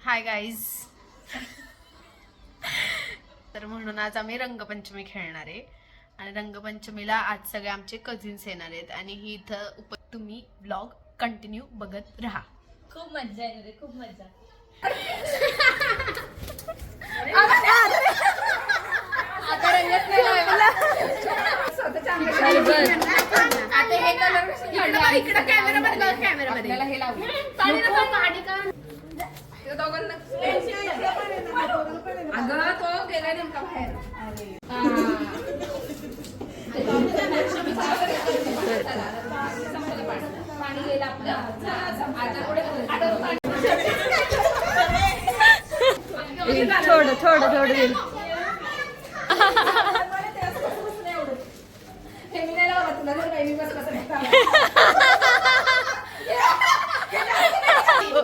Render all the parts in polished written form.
Hi guys. तर म्हणून आज आम्ही रंगपंचमी खेळणार आहे आणि रंगपंचमीला आज सगळे आमचे कझिन्स येणार आहेत आणि ही इथं तुम्ही व्लॉग कंटिन्यू बघत राहा. खूप मज्जा येणार आहे, खूप मज्जा. आता रंगत नाही आता हे कलर इकडे कॅमेरामध्ये हे लावू अगं तो गेला नेमका बाहेर. पाणी गेलं थोडं थोडं थोडं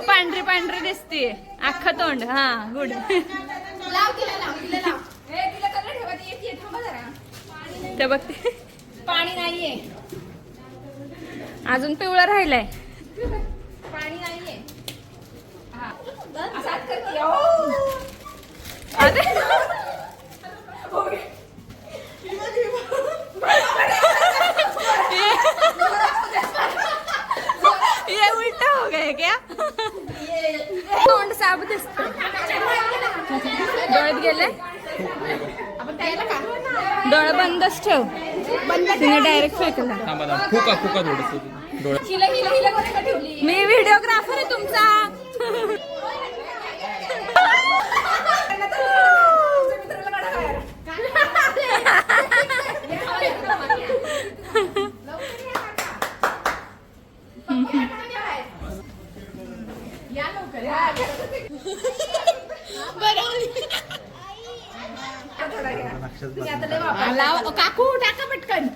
पांढरी पांढरी दिसते अख्खं तोंड. हा गुड. ते बघते पाणी नाहीये, अजून पिवळं राहिलंय. पाणी नाहीये. असाच करते. ये उलटा हो गया क्या? तोंड साफ दिसत. डोळ्यात गेले. डोळे बंदच ठेव. तिने डायरेक्ट फेकला. फुका फुका थोडस मी व्हिडिओग्राफर आहे तुमचा. काकू टाका पटकन.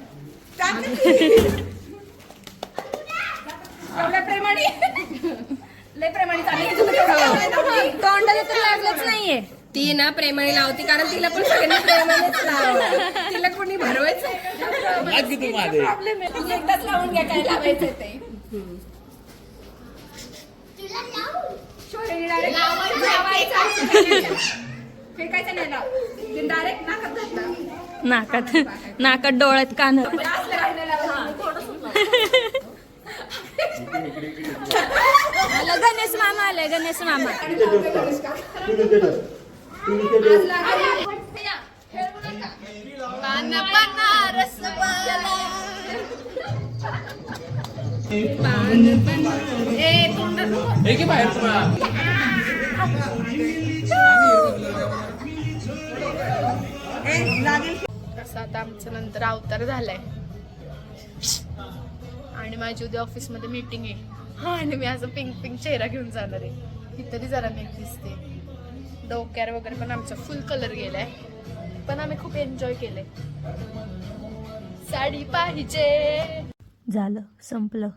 प्रेमाने लय प्रेमाने तोंडाला तर लागलंच नाहीये. ती ना प्रेमाने लावती कारण तिला पण सगळ्यांनी प्रेमानेच लावलं. तिला कोणी भरवायचं प्रॉब्लेम आहे. तुम्ही एकदाच लावून घ्या काय लावायचं ते. फेकायचं नाही लाव. डायरेक्ट नाकात घातला. नाकात डोळ्यात कान. गणेश मामा आले. गणेश मामा असं आता आमचं नंतर अवतार झालाय आणि माझी उद्या ऑफिस मध्ये मीटिंग आहे आणि मी असं पिंक पिंक चेहरा घेऊन जाणार आहे. इतरी जरा मेक दिसते. डोक्यावर वगैरे पण आमचा फुल कलर गेलाय पण आम्ही खूप एन्जॉय केलंय. साडी पाहिजे. झालं संपलं.